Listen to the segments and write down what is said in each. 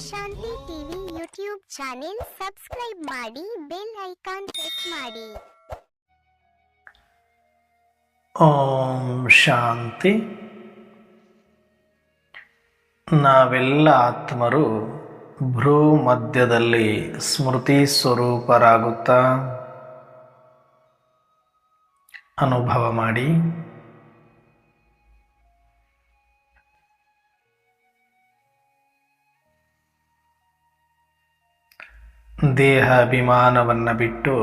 ಶಾಂತಿ TV YouTube channel subscribe ಮಾಡಿ, bell icon press ಮಾಡಿ. ಓಂ ಶಾಂತಿ. ನಾವೆಲ್ಲ ಆತ್ಮರು ಭ್ರೂ ಮಧ್ಯದಲ್ಲಿ ಸ್ಮೃತಿ ಸ್ವರೂಪರಾಗುತ್ತಾ ಅನುಭವ ಮಾಡಿ. ದೇಹ ಅಭಿಮಾನವನ್ನು ಬಿಟ್ಟು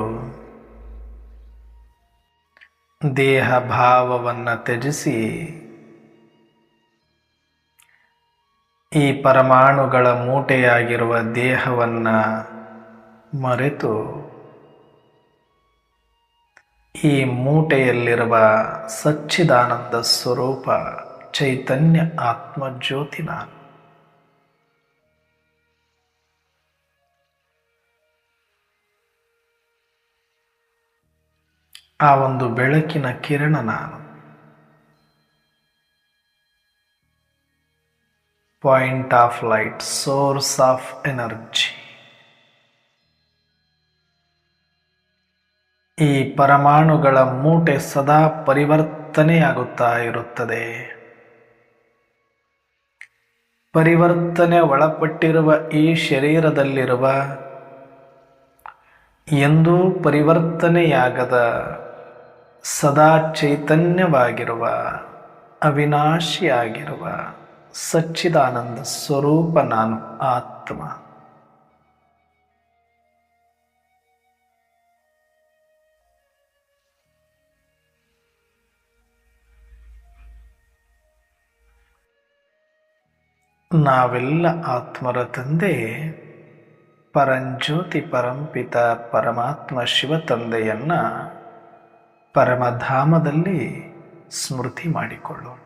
ದೇಹ ಭಾವವನ್ನು ತ್ಯಜಿಸಿ ಈ ಪರಮಾಣುಗಳ ಮೂಟೆಯಾಗಿರುವ ದೇಹವನ್ನು ಮರೆತು ಈ ಮೂಟೆಯಲ್ಲಿರುವ ಸಚ್ಚಿದಾನಂದ ಸ್ವರೂಪ ಚೈತನ್ಯ ಆತ್ಮಜ್ಯೋತಿ ನಾನು. ಆ ಒಂದು ಬೆಳಕಿನ ಕಿರಣ ನಾನು. Point of light, source of energy. ಈ ಪರಮಾಣುಗಳ ಮೂಟೆ ಸದಾ ಪರಿವರ್ತನೆಯಾಗುತ್ತಾ ಇರುತ್ತದೆ. ಪರಿವರ್ತನೆ ಒಳಪಟ್ಟಿರುವ ಈ ಶರೀರದಲ್ಲಿರುವ ಎಂದೂ ಪರಿವರ್ತನೆಯಾಗದ ಸದಾ ಚೈತನ್ಯವಾಗಿರುವ ಅವಿನಾಶಿಯಾಗಿರುವ ಸಚ್ಚಿದಾನಂದ ಸ್ವರೂಪ ನಾನು ಆತ್ಮ. ನಾವೆಲ್ಲ ಆತ್ಮರ ತಂದೆ ಪರಂಜ್ಯೋತಿ ಪರಂಪಿತ ಪರಮಾತ್ಮ ಶಿವ ತಂದೆಯನ್ನ ಪರಮಧಾಮದಲ್ಲಿ ಸ್ಮೃತಿ ಮಾಡಿಕೊಳ್ಳೋಣ.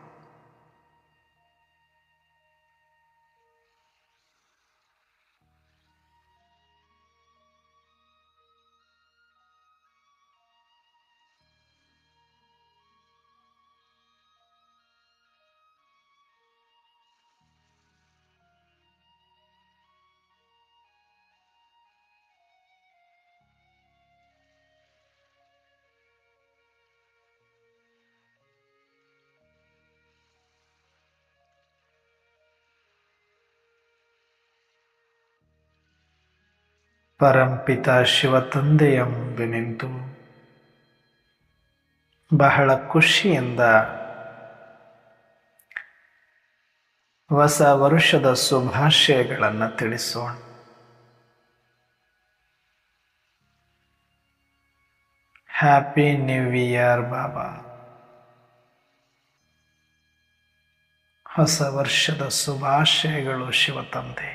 ಪರಂಪಿತ ಶಿವ ತಂದೆಯ ಮುಂದೆ ನಿಂತು ಬಹಳ ಖುಷಿಯಿಂದ ಹೊಸ ವರುಷದ ಶುಭಾಶಯಗಳನ್ನು ತಿಳಿಸೋಣ. ಹ್ಯಾಪಿ ನ್ಯೂ ಇಯರ್ ಬಾಬಾ. ಹೊಸ ವರ್ಷದ ಶುಭಾಶಯಗಳು ಶಿವ ತಂದೆ.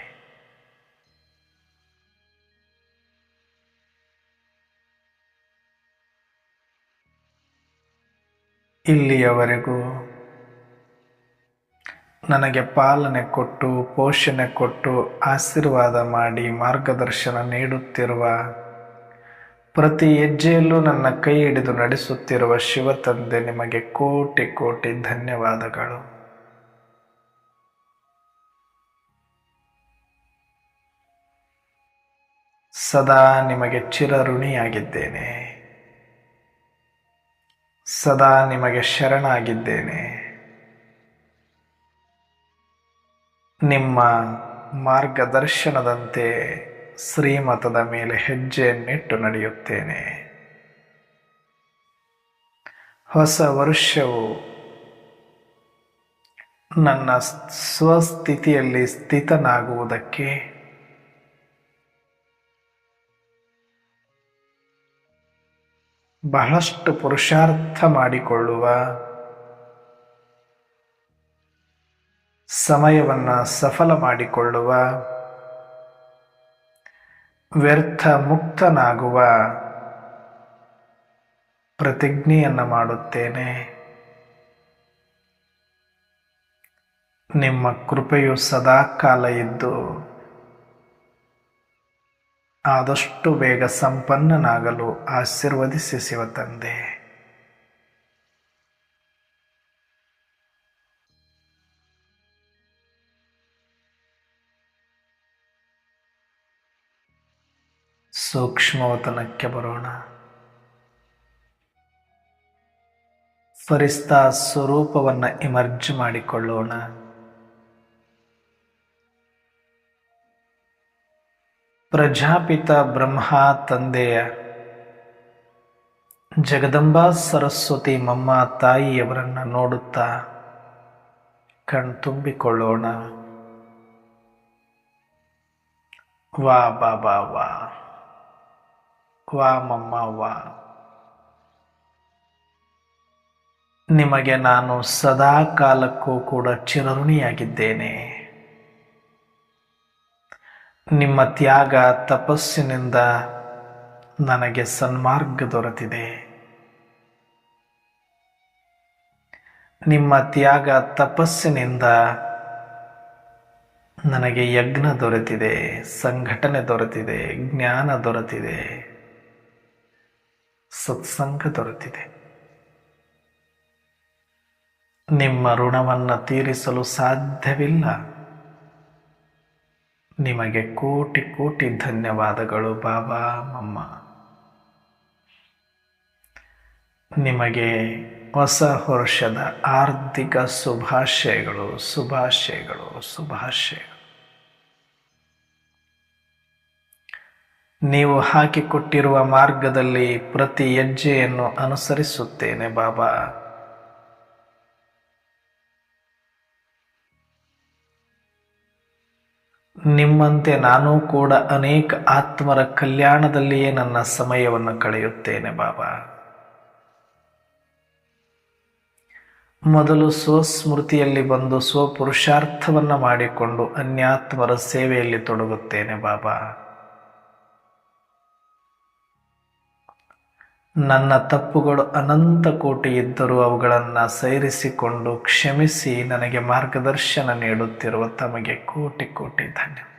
ಇಲ್ಲಿಯವರೆಗೂ ನನಗೆ ಪಾಲನೆ ಕೊಟ್ಟು ಪೋಷಣೆ ಕೊಟ್ಟು ಆಶೀರ್ವಾದ ಮಾಡಿ ಮಾರ್ಗದರ್ಶನ ನೀಡುತ್ತಿರುವ, ಪ್ರತಿ ಹೆಜ್ಜೆಯಲ್ಲೂ ನನ್ನ ಕೈ ಹಿಡಿದು ನಡೆಸುತ್ತಿರುವ ಶಿವ ತಂದೆ ನಿಮಗೆ ಕೋಟಿ ಕೋಟಿ ಧನ್ಯವಾದಗಳು. ಸದಾ ನಿಮಗೆ ಚಿರಋಣಿಯಾಗಿದ್ದೇನೆ. ಸದಾ ನಿಮಗೆ ಶರಣಾಗಿದ್ದೇನೆ. ನಿಮ್ಮ ಮಾರ್ಗದರ್ಶನದಂತೆ ಶ್ರೀಮತದ ಮೇಲೆ ಹೆಜ್ಜೆಯನ್ನಿಟ್ಟು ನಡೆಯುತ್ತೇನೆ. ಹೊಸ ವರ್ಷವು ನನ್ನ ಸ್ವಸ್ಥಿತಿಯಲ್ಲಿ ಸ್ಥಿತನಾಗುವುದಕ್ಕೆ ಬಹಳಷ್ಟು ಪುರುಷಾರ್ಥ ಮಾಡಿಕೊಳ್ಳುವ, ಸಮಯವನ್ನು ಸಫಲ ಮಾಡಿಕೊಳ್ಳುವ, ವ್ಯರ್ಥ ಮುಕ್ತನಾಗುವ ಪ್ರತಿಜ್ಞೆಯನ್ನು ಮಾಡುತ್ತೇನೆ. ನಿಮ್ಮ ಕೃಪೆಯು ಸದಾಕಾಲ ಇದ್ದು ಆದಷ್ಟು ಬೇಗ ಸಂಪನ್ನನಾಗಲು ಆಶೀರ್ವದಿಸಿ ಶಿವ ತಂದೆ. ಸೂಕ್ಷ್ಮವತನಕ್ಕೆ ಬರೋಣ. ಫರಿಸ್ತಾ ಸ್ವರೂಪವನ್ನು ಇಮರ್ಜ್ ಮಾಡಿಕೊಳ್ಳೋಣ. ಪ್ರಜಾಪಿತ ಬ್ರಹ್ಮ ತಂದೆಯ, ಜಗದಂಬಾ ಸರಸ್ವತಿ ಮಮ್ಮ ತಾಯಿಯವರನ್ನು ನೋಡುತ್ತಾ ಕಣ್ತುಂಬಿಕೊಳ್ಳೋಣ. ವಾ ಬಾಬಾ ವಾ, ವಾ ಮಮ್ಮ ವಾ. ನಿಮಗೆ ನಾನು ಸದಾ ಕಾಲಕ್ಕೂ ಕೂಡ ಚಿರಋಣಿಯಾಗಿದ್ದೇನೆ. ನಿಮ್ಮ ತ್ಯಾಗ ತಪಸ್ಸಿನಿಂದ ನನಗೆ ಸನ್ಮಾರ್ಗ ದೊರೆತಿದೆ. ನಿಮ್ಮ ತ್ಯಾಗ ತಪಸ್ಸಿನಿಂದ ನನಗೆ ಯಜ್ಞ ದೊರೆತಿದೆ, ಸಂಘಟನೆ ದೊರೆತಿದೆ, ಜ್ಞಾನ ದೊರೆತಿದೆ, ಸತ್ಸಂಗ ದೊರೆತಿದೆ. ನಿಮ್ಮ ಋಣವನ್ನು ತೀರಿಸಲು ಸಾಧ್ಯವಿಲ್ಲ. ನಿಮಗೆ ಕೋಟಿ ಕೋಟಿ ಧನ್ಯವಾದಗಳು ಬಾಬಾ ಮಮ್ಮ. ನಿಮಗೆ ಹೊಸ ವರ್ಷದ ಆರ್ಥಿಕ ಶುಭಾಶಯಗಳು, ಶುಭಾಶಯಗಳು, ಶುಭಾಶಯಗಳು. ನೀವು ಹಾಕಿಕೊಟ್ಟಿರುವ ಮಾರ್ಗದಲ್ಲಿ ಪ್ರತಿ ಹೆಜ್ಜೆಯನ್ನು ಅನುಸರಿಸುತ್ತೇನೆ ಬಾಬಾ. ನಿಮ್ಮಂತೆ ನಾನೂ ಕೂಡ ಅನೇಕ ಆತ್ಮರ ಕಲ್ಯಾಣದಲ್ಲಿಯೇ ನನ್ನ ಸಮಯವನ್ನು ಕಳೆಯುತ್ತೇನೆ ಬಾಬಾ. ಮೊದಲು ಸ್ವಸ್ಮೃತಿಯಲ್ಲಿ ಬಂದು ಸ್ವಪುರುಷಾರ್ಥವನ್ನು ಮಾಡಿಕೊಂಡು ಅನ್ಯಾತ್ಮರ ಸೇವೆಯಲ್ಲಿ ತೊಡಗುತ್ತೇನೆ ಬಾಬಾ. ನನ್ನ ತಪ್ಪುಗಳು ಅನಂತ ಕೋಟಿ ಇದ್ದರೂ ಅವುಗಳನ್ನು ಸೈರಿಸಿಕೊಂಡು ಕ್ಷಮಿಸಿ ನನಗೆ ಮಾರ್ಗದರ್ಶನ ನೀಡುತ್ತಿರುವ ತಮಗೆ ಕೋಟಿ ಕೋಟಿ ಧನ್ಯವಾದ.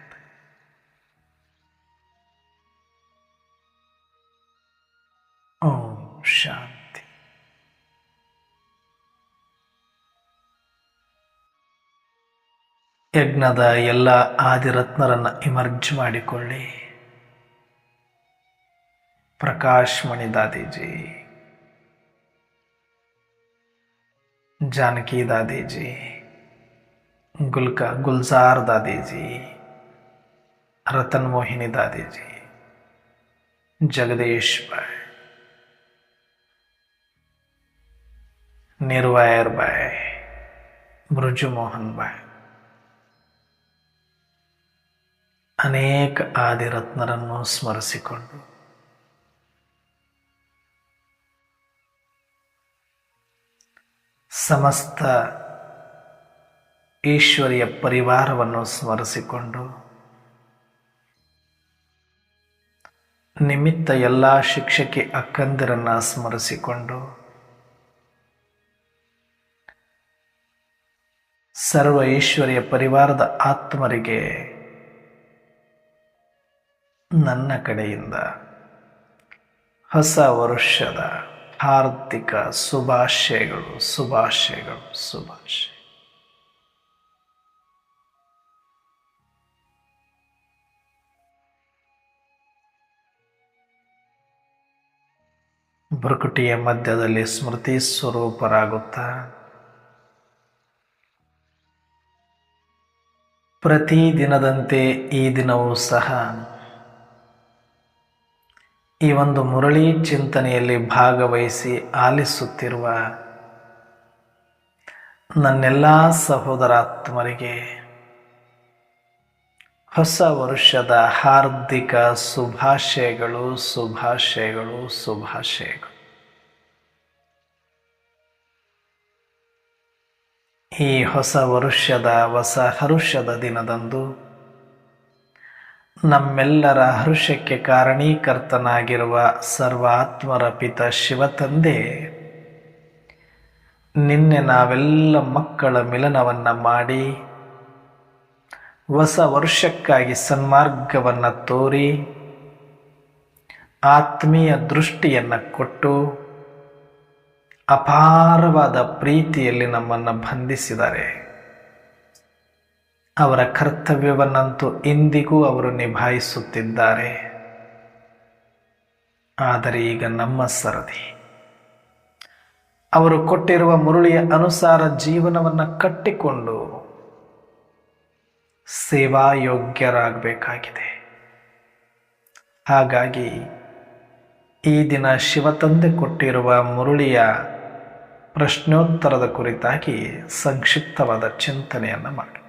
ಓಂ ಶಾಂತಿ. ಯಜ್ಞದ ಎಲ್ಲ ಆದಿರತ್ನರನ್ನು ಇಮರ್ಜ್ ಮಾಡಿಕೊಳ್ಳಿ. प्रकाश मणि दादी जी, जानकी दादी जी, गुलजार दादी जी, रतन मोहिनी दादी जी, जगदीश भाई, निर्वैर भाई, ब्रजु मोहन भाई, अनेक आदिरत्नरನ್ನು ಸ್ಮರಿಸಿಕೊಂಡು ಸಮಸ್ತ ಈಶ್ವರಿಯ ಪರಿವಾರವನ್ನು ಸ್ಮರಿಸಿಕೊಂಡು ನಿಮಿತ್ತ ಎಲ್ಲ ಶಿಕ್ಷಕಿ ಅಕ್ಕಂದಿರನ್ನು ಸ್ಮರಿಸಿಕೊಂಡು ಸರ್ವ ಈಶ್ವರಿಯ ಪರಿವಾರದ ಆತ್ಮರಿಗೆ ನನ್ನ ಕಡೆಯಿಂದ ಹೊಸ ವರ್ಷದ ಹಾರ್ದಿಕ ಶುಭಾಶಯಗಳು, ಶುಭಾಶಯಗಳು, ಶುಭಾಶಯ. ಭ್ರುಕುಟಿಯ ಮಧ್ಯದಲ್ಲಿ ಸ್ಮೃತಿ ಸ್ವರೂಪರಾಗುತ್ತಾ ಪ್ರತಿ ದಿನದಂತೆ ಈ ದಿನವೂ ಸಹ ಈ ಒಂದು ಮುರಳಿ ಚಿಂತನೆಯಲ್ಲಿ ಭಾಗವಹಿಸಿ ಆಲಿಸುತ್ತಿರುವ ನನ್ನೆಲ್ಲ ಸಹೋದರಾತ್ಮರಿಗೆ ಹೊಸ ವರ್ಷದ ಹಾರ್ದಿಕ ಶುಭಾಶಯಗಳು, ಶುಭಾಶಯಗಳು, ಶುಭಾಶಯಗಳು. ಈ ಹೊಸ ವರ್ಷದ ಹೊಸ ಹರುಷದ ದಿನದಂದು ನಮ್ಮೆಲ್ಲರ ಹರುಷಕ್ಕೆ ಕಾರಣೀಕರ್ತನಾಗಿರುವ ಸರ್ವಾತ್ಮರ ಪಿತ ಶಿವತಂದೆ ನಿನ್ನೆ ನಾವೆಲ್ಲ ಮಕ್ಕಳ ಮಿಲನವನ್ನು ಮಾಡಿ ಹೊಸ ವರ್ಷಕ್ಕಾಗಿ ಸನ್ಮಾರ್ಗವನ್ನು ತೋರಿ ಆತ್ಮೀಯ ದೃಷ್ಟಿಯನ್ನು ಕೊಟ್ಟು ಅಪಾರವಾದ ಪ್ರೀತಿಯಲ್ಲಿ ನಮ್ಮನ್ನು ಬಂಧಿಸಿದ್ದಾರೆ. ಅವರ ಕರ್ತವ್ಯವನ್ನಂತೂ ಇಂದಿಗೂ ಅವರು ನಿಭಾಯಿಸುತ್ತಿದ್ದಾರೆ. ಆದರೆ ಈಗ ನಮ್ಮ ಸರದಿ. ಅವರು ಕೊಟ್ಟಿರುವ ಮುರುಳಿಯ ಅನುಸಾರ ಜೀವನವನ್ನು ಕಟ್ಟಿಕೊಂಡು ಸೇವಾಯೋಗ್ಯರಾಗಬೇಕಾಗಿದೆ. ಹಾಗಾಗಿ ಈ ದಿನ ಶಿವತಂದೆ ಕೊಟ್ಟಿರುವ ಮುರುಳಿಯ ಪ್ರಶ್ನೋತ್ತರದ ಕುರಿತಾಗಿ ಸಂಕ್ಷಿಪ್ತವಾದ ಚಿಂತನೆಯನ್ನು ಮಾಡಿ.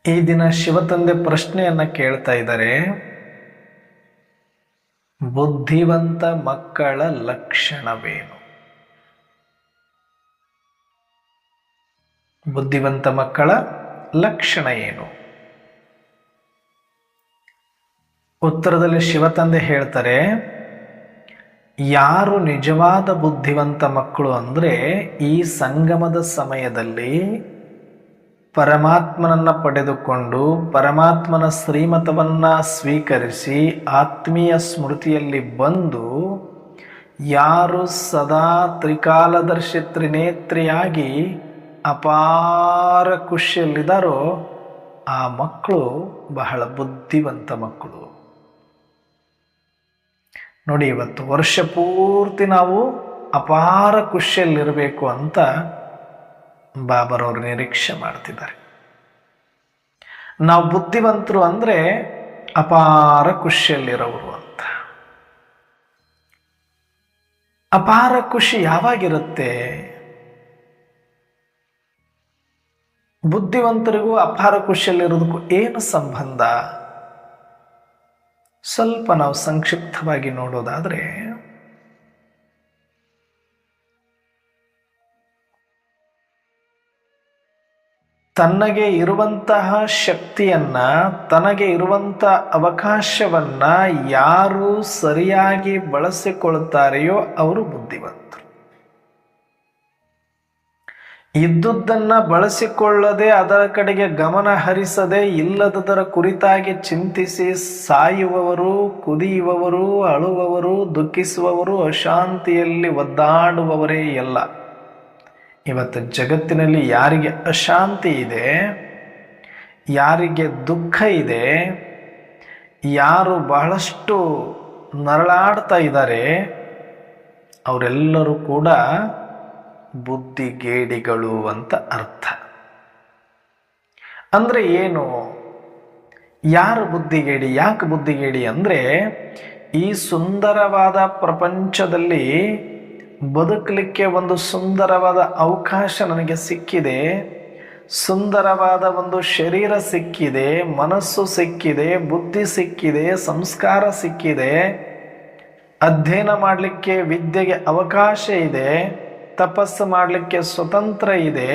ಈ ದಿನ ಶಿವತಂದೆ ಪ್ರಶ್ನೆಯನ್ನು ಕೇಳ್ತಾ ಇದ್ದಾರೆ, ಬುದ್ಧಿವಂತ ಮಕ್ಕಳ ಲಕ್ಷಣವೇನು? ಬುದ್ಧಿವಂತ ಮಕ್ಕಳ ಲಕ್ಷಣ ಏನು? ಉತ್ತರದಲ್ಲಿ ಶಿವತಂದೆ ಹೇಳ್ತಾರೆ, ಯಾರು ನಿಜವಾದ ಬುದ್ಧಿವಂತ ಮಕ್ಕಳು ಅಂದರೆ ಈ ಸಂಗಮದ ಸಮಯದಲ್ಲಿ ಪರಮಾತ್ಮನನ್ನ ಪಡೆದುಕೊಂಡು ಪರಮಾತ್ಮನ ಶ್ರೀಮತವನ್ನ ಸ್ವೀಕರಿಸಿ ಆತ್ಮೀಯ ಸ್ಮೃತಿಯಲ್ಲಿ ಬಂದು ಯಾರು ಸದಾ ತ್ರಿಕಾಲದರ್ಶಿ ತ್ರಿನೇತ್ರಿಯಾಗಿ ಅಪಾರ ಖುಷಿಯಲ್ಲಿದ್ದಾರೋ ಆ ಮಕ್ಕಳು ಬಹಳ ಬುದ್ಧಿವಂತ ಮಕ್ಕಳು. ನೋಡಿ, ಇವತ್ತು ವರ್ಷ ಪೂರ್ತಿ ನಾವು ಅಪಾರ ಖುಷಿಯಲ್ಲಿರಬೇಕು ಅಂತ ಬಾಬರವರು ನಿರೀಕ್ಷೆ ಮಾಡ್ತಿದ್ದಾರೆ. ನಾವು ಬುದ್ಧಿವಂತರು ಅಂದರೆ ಅಪಾರ ಖುಷಿಯಲ್ಲಿರೋರು ಅಂತ. ಅಪಾರ ಖುಷಿ ಯಾವಾಗಿರುತ್ತೆ? ಬುದ್ಧಿವಂತರಿಗೂ ಅಪಾರ ಖುಷಿಯಲ್ಲಿರೋದಕ್ಕೂ ಏನು ಸಂಬಂಧ? ಸ್ವಲ್ಪ ನಾವು ಸಂಕ್ಷಿಪ್ತವಾಗಿ ನೋಡೋದಾದ್ರೆ, ತನಗೆ ಇರುವಂತಹ ಶಕ್ತಿಯನ್ನ, ತನಗೆ ಇರುವಂತಹ ಅವಕಾಶವನ್ನ ಯಾರು ಸರಿಯಾಗಿ ಬಳಸಿಕೊಳ್ತಾರೆಯೋ ಅವರು ಬುದ್ಧಿವಂತರು. ಇದ್ದುದನ್ನ ಬಳಸಿಕೊಳ್ಳದೆ ಅದರ ಕಡೆಗೆ ಗಮನ ಹರಿಸದೆ ಇಲ್ಲದರ ಕುರಿತಾಗಿ ಚಿಂತಿಸಿ ಸಾಯುವವರು, ಕುದಿಯುವವರು, ಅಳುವವರು, ದುಃಖಿಸುವವರು, ಅಶಾಂತಿಯಲ್ಲಿ ಒದ್ದಾಡುವವರೇ ಎಲ್ಲ. ಇವತ್ತು ಜಗತ್ತಿನಲ್ಲಿ ಯಾರಿಗೆ ಅಶಾಂತಿ ಇದೆ, ಯಾರಿಗೆ ದುಃಖ ಇದೆ, ಯಾರು ಬಹಳಷ್ಟು ನರಳಾಡ್ತಾ ಇದ್ದಾರೆ, ಅವರೆಲ್ಲರೂ ಕೂಡ ಬುದ್ಧಿಗೇಡಿಗಳು ಅಂತ ಅರ್ಥ. ಅಂದ್ರೆ ಏನು? ಯಾರು ಬುದ್ಧಿಗೇಡಿ? ಯಾಕೆ ಬುದ್ಧಿಗೇಡಿ ಅಂದ್ರೆ, ಈ ಸುಂದರವಾದ ಪ್ರಪಂಚದಲ್ಲಿ ಬದುಕಲಿಕ್ಕೆ ಒಂದು ಸುಂದರವಾದ ಅವಕಾಶ ನನಗೆ ಸಿಕ್ಕಿದೆ, ಸುಂದರವಾದ ಒಂದು ಶರೀರ ಸಿಕ್ಕಿದೆ, ಮನಸ್ಸು ಸಿಕ್ಕಿದೆ, ಬುದ್ಧಿ ಸಿಕ್ಕಿದೆ, ಸಂಸ್ಕಾರ ಸಿಕ್ಕಿದೆ, ಅಧ್ಯಯನ ಮಾಡಲಿಕ್ಕೆ ವಿದ್ಯೆಗೆ ಅವಕಾಶ ಇದೆ, ತಪಸ್ಸು ಮಾಡಲಿಕ್ಕೆ ಸ್ವತಂತ್ರ ಇದೆ,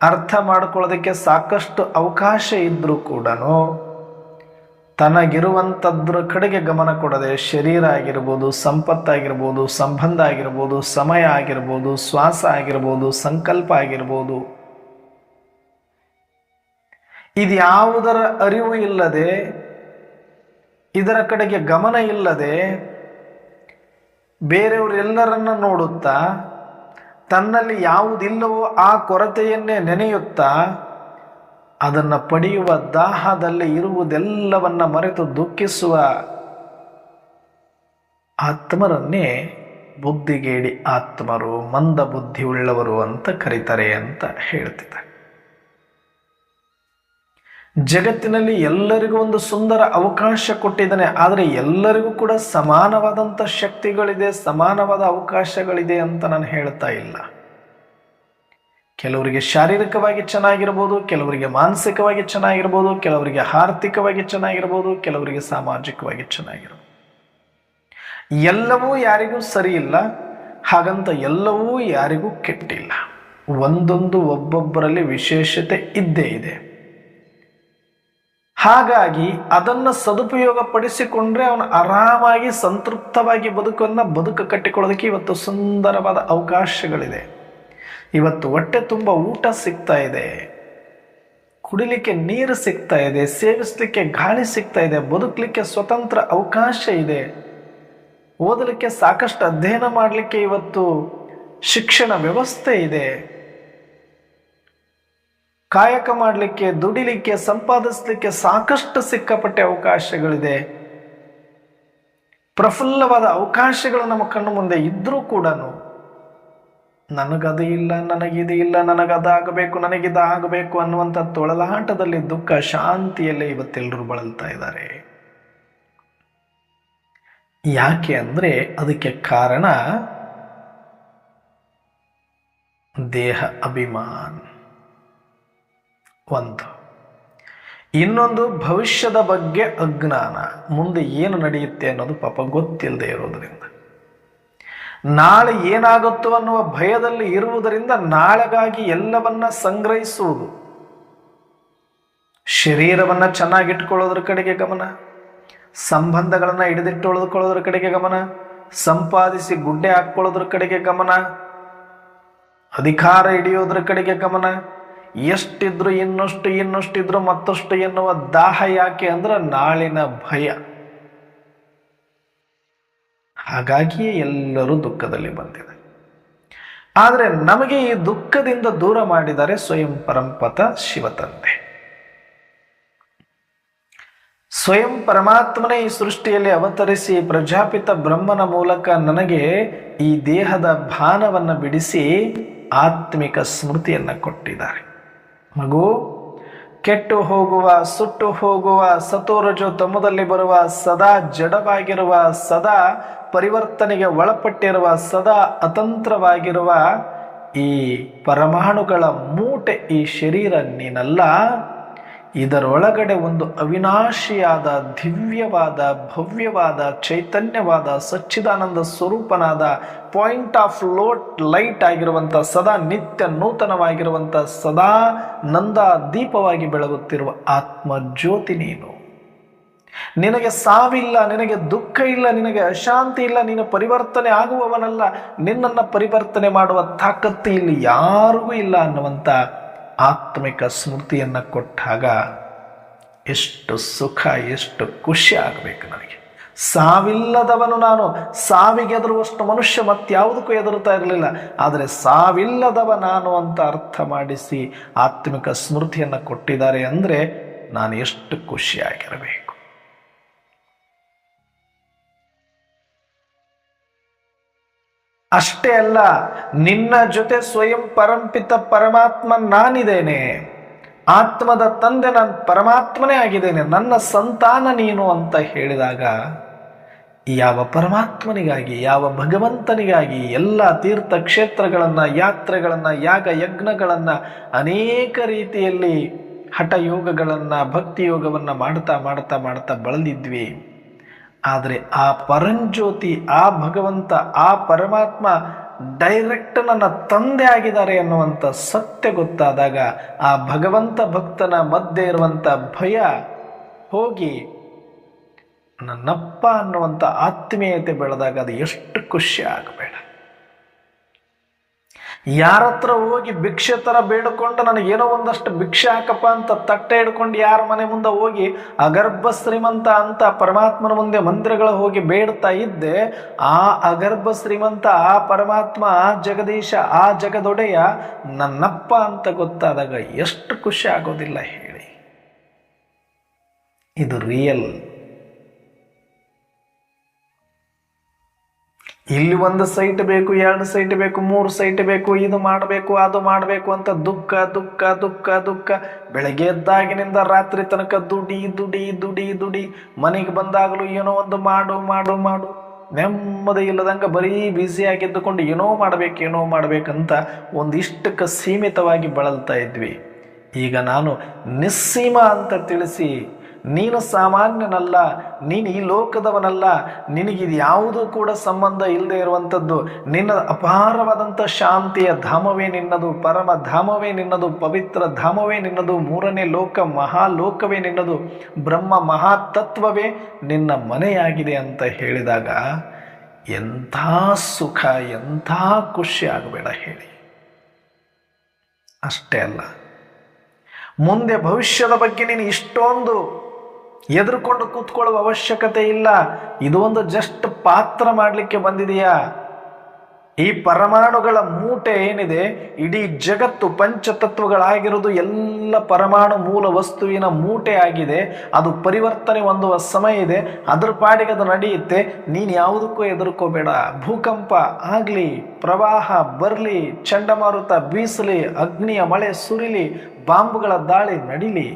ಅರ್ಥ ಮಾಡ್ಕೊಳ್ಳೋದಕ್ಕೆ ಸಾಕಷ್ಟು ಅವಕಾಶ ಇದ್ರೂ ಕೂಡ ತನಗಿರುವಂಥದ್ರ ಕಡೆಗೆ ಗಮನ ಕೊಡದೆ ಶರೀರ ಆಗಿರ್ಬೋದು, ಸಂಪತ್ತಾಗಿರ್ಬೋದು, ಸಂಬಂಧ ಆಗಿರ್ಬೋದು, ಸಮಯ ಆಗಿರ್ಬೋದು, ಶ್ವಾಸ ಆಗಿರ್ಬೋದು, ಸಂಕಲ್ಪ ಆಗಿರ್ಬೋದು, ಇದ್ಯಾವುದರ ಅರಿವು ಇಲ್ಲದೆ, ಇದರ ಕಡೆಗೆ ಗಮನ ಇಲ್ಲದೆ ಬೇರೆಯವರೆಲ್ಲರನ್ನ ನೋಡುತ್ತಾ ತನ್ನಲ್ಲಿ ಯಾವುದಿಲ್ಲವೋ ಆ ಕೊರತೆಯನ್ನೇ ನೆನೆಯುತ್ತಾ ಅದನ್ನು ಪಡೆಯುವ ದಾಹದಲ್ಲಿ ಇರುವುದೆಲ್ಲವನ್ನ ಮರೆತು ದುಃಖಿಸುವ ಆತ್ಮರನ್ನೇ ಬುದ್ಧಿಗೇಡಿ ಆತ್ಮರು, ಮಂದ ಬುದ್ಧಿ ಉಳ್ಳವರು ಅಂತ ಕರೀತಾರೆ ಅಂತ ಹೇಳ್ತಿದ್ದಾರೆ. ಜಗತ್ತಿನಲ್ಲಿ ಎಲ್ಲರಿಗೂ ಒಂದು ಸುಂದರ ಅವಕಾಶ ಕೊಟ್ಟಿದ್ದಾನೆ, ಆದರೆ ಎಲ್ಲರಿಗೂ ಕೂಡ ಸಮಾನವಾದಂಥ ಶಕ್ತಿಗಳಿದೆ, ಸಮಾನವಾದ ಅವಕಾಶಗಳಿದೆ ಅಂತ ನಾನು ಹೇಳ್ತಾ ಇಲ್ಲ. ಕೆಲವರಿಗೆ ಶಾರೀರಿಕವಾಗಿ ಚೆನ್ನಾಗಿರ್ಬೋದು, ಕೆಲವರಿಗೆ ಮಾನಸಿಕವಾಗಿ ಚೆನ್ನಾಗಿರ್ಬೋದು, ಕೆಲವರಿಗೆ ಆರ್ಥಿಕವಾಗಿ ಚೆನ್ನಾಗಿರ್ಬೋದು, ಕೆಲವರಿಗೆ ಸಾಮಾಜಿಕವಾಗಿ ಚೆನ್ನಾಗಿರ್ಬೋದು. ಎಲ್ಲವೂ ಯಾರಿಗೂ ಸರಿ ಇಲ್ಲ, ಹಾಗಂತ ಎಲ್ಲವೂ ಯಾರಿಗೂ ಕೆಟ್ಟಿಲ್ಲ. ಒಂದೊಂದು ಒಬ್ಬೊಬ್ಬರಲ್ಲಿ ವಿಶೇಷತೆ ಇದ್ದೇ ಇದೆ. ಹಾಗಾಗಿ ಅದನ್ನು ಸದುಪಯೋಗ ಪಡಿಸಿಕೊಂಡ್ರೆ ಅವನು ಆರಾಮಾಗಿ ಸಂತೃಪ್ತವಾಗಿ ಬದುಕು ಕಟ್ಟಿಕೊಳ್ಳೋದಕ್ಕೆ ಇವತ್ತು ಸುಂದರವಾದ ಅವಕಾಶಗಳಿದೆ. ಇವತ್ತು ಹೊಟ್ಟೆ ತುಂಬ ಊಟ ಸಿಗ್ತಾ ಇದೆ, ಕುಡಿಲಿಕ್ಕೆ ನೀರು ಸಿಗ್ತಾ ಇದೆ, ಸೇವಿಸಲಿಕ್ಕೆ ಗಾಳಿ ಸಿಗ್ತಾ ಇದೆ, ಬದುಕಲಿಕ್ಕೆ ಸ್ವತಂತ್ರ ಅವಕಾಶ ಇದೆ, ಓದಲಿಕ್ಕೆ ಸಾಕಷ್ಟು ಅಧ್ಯಯನ ಮಾಡಲಿಕ್ಕೆ ಇವತ್ತು ಶಿಕ್ಷಣ ವ್ಯವಸ್ಥೆ ಇದೆ, ಕಾಯಕ ಮಾಡಲಿಕ್ಕೆ, ದುಡಿಲಿಕ್ಕೆ, ಸಂಪಾದಿಸಲಿಕ್ಕೆ ಸಾಕಷ್ಟು ಸಿಕ್ಕಾಪಟ್ಟೆ ಅವಕಾಶಗಳಿದೆ. ಪ್ರಫುಲ್ಲವಾದ ಅವಕಾಶಗಳು ನಮ್ಮ ಕಣ್ಣು ಮುಂದೆ ಇದ್ದರೂ ಕೂಡ ನನಗದು ಇಲ್ಲ, ನನಗಿದು ಇಲ್ಲ, ನನಗದಾಗಬೇಕು, ನನಗಿದಾಗಬೇಕು ಅನ್ನುವಂಥ ತೊಳಲಾಟದಲ್ಲಿ ದುಃಖ ಶಾಂತಿಯಲ್ಲೇ ಇವತ್ತೆಲ್ಲರೂ ಬಳಲ್ತಾ ಇದ್ದಾರೆ. ಯಾಕೆ ಅಂದರೆ ಅದಕ್ಕೆ ಕಾರಣ ದೇಹ ಅಭಿಮಾನ ಒಂದು. ಇನ್ನೊಂದು ಭವಿಷ್ಯದ ಬಗ್ಗೆ ಅಜ್ಞಾನ, ಮುಂದೆ ಏನು ನಡೆಯುತ್ತೆ ಅನ್ನೋದು ಪಾಪ ಗೊತ್ತಿಲ್ಲದೆ ಇರೋದರಿಂದ, ನಾಳೆ ಏನಾಗುತ್ತೋ ಅನ್ನುವ ಭಯದಲ್ಲಿ ಇರುವುದರಿಂದ ನಾಳೆಗಾಗಿ ಎಲ್ಲವನ್ನ ಸಂಗ್ರಹಿಸುವುದು, ಶರೀರವನ್ನ ಚೆನ್ನಾಗಿಟ್ಕೊಳ್ಳೋದ್ರ ಕಡೆಗೆ ಗಮನ, ಸಂಬಂಧಗಳನ್ನ ಹಿಡಿದಿಟ್ಟುಕೊಳ್ಳೋದ್ರ ಕಡೆಗೆ ಗಮನ, ಸಂಪಾದಿಸಿ ಗುಡ್ಡೆ ಹಾಕ್ಕೊಳ್ಳೋದ್ರ ಕಡೆಗೆ ಗಮನ, ಅಧಿಕಾರ ಹಿಡಿಯೋದ್ರ ಕಡೆಗೆ ಗಮನ, ಎಷ್ಟಿದ್ರು ಇನ್ನಷ್ಟಿದ್ರು ಮತ್ತಷ್ಟು ಎನ್ನುವ ದಾಹ. ಯಾಕೆ ಅಂದ್ರೆ ನಾಳಿನ ಭಯ. ಹಾಗಾಗಿಯೇ ಎಲ್ಲರೂ ದುಃಖದಲ್ಲಿ ಬಂದಿದೆ. ಆದರೆ ನಮಗೆ ಈ ದುಃಖದಿಂದ ದೂರ ಮಾಡಿದರೆ ಸ್ವಯಂ ಪರಂಪತ ಶಿವತಂದೆ. ಸ್ವಯಂ ಪರಮಾತ್ಮನೇ ಈ ಸೃಷ್ಟಿಯಲ್ಲಿ ಅವತರಿಸಿ ಪ್ರಜಾಪಿತ ಬ್ರಹ್ಮನ ಮೂಲಕ ನನಗೆ ಈ ದೇಹದ ಭಾನವನ್ನು ಬಿಡಿಸಿ ಆತ್ಮಿಕ ಸ್ಮೃತಿಯನ್ನು ಕೊಟ್ಟಿದ್ದಾರೆ. ಮಗು, ಕೆಟ್ಟು ಹೋಗುವ, ಸುಟ್ಟು ಹೋಗುವ, ಸತೋರಜೋ ತಮದಲ್ಲಿ ಬರುವ, ಸದಾ ಜಡವಾಗಿರುವ, ಸದಾ ಪರಿವರ್ತನೆಗೆ ಒಳಪಟ್ಟಿರುವ, ಸದಾ ಅತಂತ್ರವಾಗಿರುವ ಈ ಪರಮಾಣುಗಳ ಮೂಟೆ ಈ ಶರೀರ ನೀನಲ್ಲ. ಇದರೊಳಗಡೆ ಒಂದು ಅವಿನಾಶಿಯಾದ, ದಿವ್ಯವಾದ, ಭವ್ಯವಾದ, ಚೈತನ್ಯವಾದ, ಸಚ್ಚಿದಾನಂದ ಸ್ವರೂಪನಾದ, ಪಾಯಿಂಟ್ ಆಫ್ ಲೈಟ್ ಆಗಿರುವಂಥ, ಸದಾ ನಿತ್ಯ ನೂತನವಾಗಿರುವಂಥ, ಸದಾ ನಂದ ದೀಪವಾಗಿ ಬೆಳಗುತ್ತಿರುವ ಆತ್ಮ ಜ್ಯೋತಿ ನೀನು. ನಿನಗೆ ಸಾವಿಲ್ಲ, ನಿನಗೆ ದುಃಖ ಇಲ್ಲ, ನಿನಗೆ ಅಶಾಂತಿ ಇಲ್ಲ, ನೀನು ಪರಿವರ್ತನೆ ಆಗುವವನಲ್ಲ, ನಿನ್ನನ್ನು ಪರಿವರ್ತನೆ ಮಾಡುವ ತಾಕತ್ತು ಇಲ್ಲಿ ಯಾರಿಗೂ ಇಲ್ಲ ಅನ್ನುವಂಥ ಆತ್ಮಿಕ ಸ್ಮೃತಿಯನ್ನು ಕೊಟ್ಟಾಗ ಎಷ್ಟು ಸುಖ, ಎಷ್ಟು ಖುಷಿ ಆಗಬೇಕು ನನಗೆ. ಸಾವಿಲ್ಲದವನು ನಾನು, ಸಾವಿಗೆ ಎದುರುವಷ್ಟು ಮನುಷ್ಯ ಮತ್ಯಾವುದಕ್ಕೂ ಎದುರುತ್ತಾ ಇರಲಿಲ್ಲ, ಆದರೆ ಸಾವಿಲ್ಲದವ ನಾನು ಅಂತ ಅರ್ಥ ಮಾಡಿಸಿ ಆತ್ಮಿಕ ಸ್ಮೃತಿಯನ್ನು ಕೊಟ್ಟಿದ್ದಾರೆ ಅಂದರೆ ನಾನು ಎಷ್ಟು ಖುಷಿಯಾಗಿರಬೇಕು. ಅಷ್ಟೇ ಅಲ್ಲ, ನಿನ್ನ ಜೊತೆ ಸ್ವಯಂ ಪರಂಪಿತ ಪರಮಾತ್ಮ ನಾನಿದ್ದೇನೆ, ಆತ್ಮದ ತಂದೆ ನಾನು ಪರಮಾತ್ಮನೇ ಆಗಿದ್ದೇನೆ, ನನ್ನ ಸಂತಾನ ನೀನು ಅಂತ ಹೇಳಿದಾಗ ಯಾವ ಪರಮಾತ್ಮನಿಗಾಗಿ, ಯಾವ ಭಗವಂತನಿಗಾಗಿ ಎಲ್ಲ ತೀರ್ಥ ಕ್ಷೇತ್ರಗಳನ್ನು, ಯಾತ್ರೆಗಳನ್ನು, ಯಾಗ ಯಜ್ಞಗಳನ್ನು, ಅನೇಕ ರೀತಿಯಲ್ಲಿ ಹಠಯೋಗಗಳನ್ನು, ಭಕ್ತಿ ಯೋಗವನ್ನು ಮಾಡ್ತಾ ಮಾಡ್ತಾ ಮಾಡ್ತಾ ಬಳಲಿದ್ವಿ. ಆದರೆ ಆ ಪರಂಜ್ಯೋತಿ, ಆ ಭಗವಂತ, ಆ ಪರಮಾತ್ಮ ಡೈರೆಕ್ಟ್ ನನ್ನ ತಂದೆ ಆಗಿದ್ದಾರೆ ಅನ್ನುವಂಥ ಸತ್ಯ ಗೊತ್ತಾದಾಗ ಆ ಭಗವಂತ ಭಕ್ತನ ಮಧ್ಯೆ ಇರುವಂಥ ಭಯ ಹೋಗಿ ನನ್ನಪ್ಪ ಅನ್ನುವಂಥ ಆತ್ಮೀಯತೆ ಬೆಳೆದಾಗ ಅದು ಎಷ್ಟು ಖುಷಿ ಆಗಬೇಡ. ಯಾರ ಹತ್ರ ಹೋಗಿ ಭಿಕ್ಷೆ ಥರ ಬೇಡಿಕೊಂಡು ನನಗೇನೋ ಒಂದಷ್ಟು ಭಿಕ್ಷೆ ಹಾಕಪ್ಪ ಅಂತ ತಟ್ಟೆ ಹಿಡ್ಕೊಂಡು ಯಾರ ಮನೆ ಮುಂದೆ ಹೋಗಿ ಅಗರ್ಭ ಶ್ರೀಮಂತ ಅಂತ ಪರಮಾತ್ಮನ ಮುಂದೆ ಮಂದಿರಗಳ ಹೋಗಿ ಬೇಡ್ತಾ ಇದ್ದೆ, ಆ ಅಗರ್ಭ ಶ್ರೀಮಂತ, ಆ ಪರಮಾತ್ಮ, ಆ ಜಗದೀಶ, ಆ ಜಗದೊಡೆಯ ನನ್ನಪ್ಪ ಅಂತ ಗೊತ್ತಾದಾಗ ಎಷ್ಟು ಖುಷಿ ಆಗೋದಿಲ್ಲ ಹೇಳಿ. ಇದು ರಿಯಲ್. ಇಲ್ಲಿ ಒಂದು ಸೈಟ್ ಬೇಕು, 2 ಸೈಟ್ ಬೇಕು, 3 ಸೈಟ್ ಬೇಕು, ಇದು ಮಾಡಬೇಕು, ಅದು ಮಾಡಬೇಕು ಅಂತ ದುಃಖ ದುಃಖ ದುಃಖ ದುಃಖ. ಬೆಳಗ್ಗೆ ಎದ್ದಾಗಿನಿಂದ ರಾತ್ರಿ ತನಕ ದುಡಿ ದುಡಿ ದುಡಿ ದುಡಿ, ಮನೆಗೆ ಬಂದಾಗಲೂ ಏನೋ ಒಂದು ಮಾಡು ಮಾಡು ಮಾಡು, ನೆಮ್ಮದಿ ಇಲ್ಲದಂಗೆ ಬರೀ ಬ್ಯುಸಿಯಾಗಿದ್ದುಕೊಂಡು ಏನೋ ಮಾಡಬೇಕಂತ ಒಂದಿಷ್ಟಕ್ಕೆ ಸೀಮಿತವಾಗಿ ಬಳಲ್ತಾ ಇದ್ವಿ. ಈಗ ನಾನು ನಿಸ್ಸೀಮ ಅಂತ ತಿಳಿಸಿ, ನೀನು ಸಾಮಾನ್ಯನಲ್ಲ, ನೀನು ಈ ಲೋಕದವನಲ್ಲ, ನಿನಗಿದು ಯಾವುದೂ ಕೂಡ ಸಂಬಂಧ ಇಲ್ಲದೆ ಇರುವಂಥದ್ದು, ನಿನ್ನ ಅಪಾರವಾದಂಥ ಶಾಂತಿಯ ಧಾಮವೇ ನಿನ್ನದು, ಪರಮ ಧಾಮವೇ ನಿನ್ನದು, ಪವಿತ್ರ ಧಾಮವೇ ನಿನ್ನದು, 3ನೇ ಲೋಕ ಮಹಾಲೋಕವೇ ನಿನ್ನದು, ಬ್ರಹ್ಮ ಮಹಾತತ್ವವೇ ನಿನ್ನ ಮನೆಯಾಗಿದೆ ಅಂತ ಹೇಳಿದಾಗ ಎಂಥ ಸುಖ, ಎಂಥ ಖುಷಿ ಆಗಬೇಡ ಹೇಳಿ. ಅಷ್ಟೇ ಅಲ್ಲ, ಮುಂದೆ ಭವಿಷ್ಯದ ಬಗ್ಗೆ ನೀನು ಇಷ್ಟೊಂದು ಎದುರುಕೊಂಡು ಕೂತ್ಕೊಳ್ಳುವ ಅವಶ್ಯಕತೆ ಇಲ್ಲ. ಇದು ಒಂದು ಜಸ್ಟ್ ಪಾತ್ರ ಮಾಡಲಿಕ್ಕೆ ಬಂದಿದೆಯಾ? ಈ ಪರಮಾಣುಗಳ ಮೂಟೆ ಏನಿದೆ, ಇಡೀ ಜಗತ್ತು ಪಂಚತತ್ವಗಳಾಗಿರೋದು ಎಲ್ಲ ಪರಮಾಣು ಮೂಲ ವಸ್ತುವಿನ ಮೂಟೆ ಆಗಿದೆ. ಅದು ಪರಿವರ್ತನೆ ಹೊಂದುವ ಸಮಯ ಇದೆ, ಅದ್ರ ಪಾಡಿಗೆ ಅದು ನಡೆಯುತ್ತೆ. ನೀನು ಯಾವುದಕ್ಕೂ ಹೆದರ್ಕೋಬೇಡ. ಭೂಕಂಪ ಆಗಲಿ, ಪ್ರವಾಹ ಬರಲಿ, ಚಂಡಮಾರುತ ಬೀಸಲಿ, ಅಗ್ನಿಯ ಮಳೆ ಸುರಿಲಿ, ಬಾಂಬುಗಳ ದಾಳಿ ನಡೀಲಿ,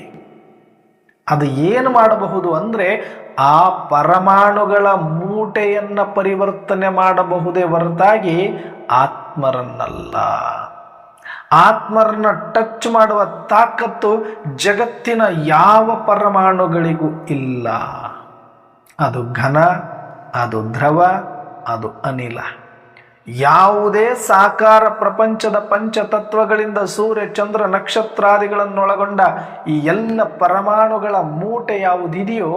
ಅದು ಏನು ಮಾಡಬಹುದು ಅಂದರೆ ಆ ಪರಮಾಣುಗಳ ಮೂಟೆಯನ್ನ ಪರಿವರ್ತನೆ ಮಾಡಬಹುದೇ ಹೊರತಾಗಿ ಆತ್ಮರನ್ನಲ್ಲ. ಆತ್ಮರನ್ನ ಟಚ್ ಮಾಡುವ ತಾಕತ್ತು ಜಗತ್ತಿನ ಯಾವ ಪರಮಾಣುಗಳಿಗೂ ಇಲ್ಲ. ಅದು ಘನ, ಅದು ದ್ರವ, ಅದು ಅನಿಲ. ಯಾವುದೇ ಸಾಕಾರ ಪ್ರಪಂಚದ ಪಂಚತತ್ವಗಳಿಂದ ಸೂರ್ಯ ಚಂದ್ರ ನಕ್ಷತ್ರಾದಿಗಳನ್ನೊಳಗೊಂಡ ಈ ಎಲ್ಲ ಪರಮಾಣುಗಳ ಮೂಟೆ ಯಾವುದಿದೆಯೋ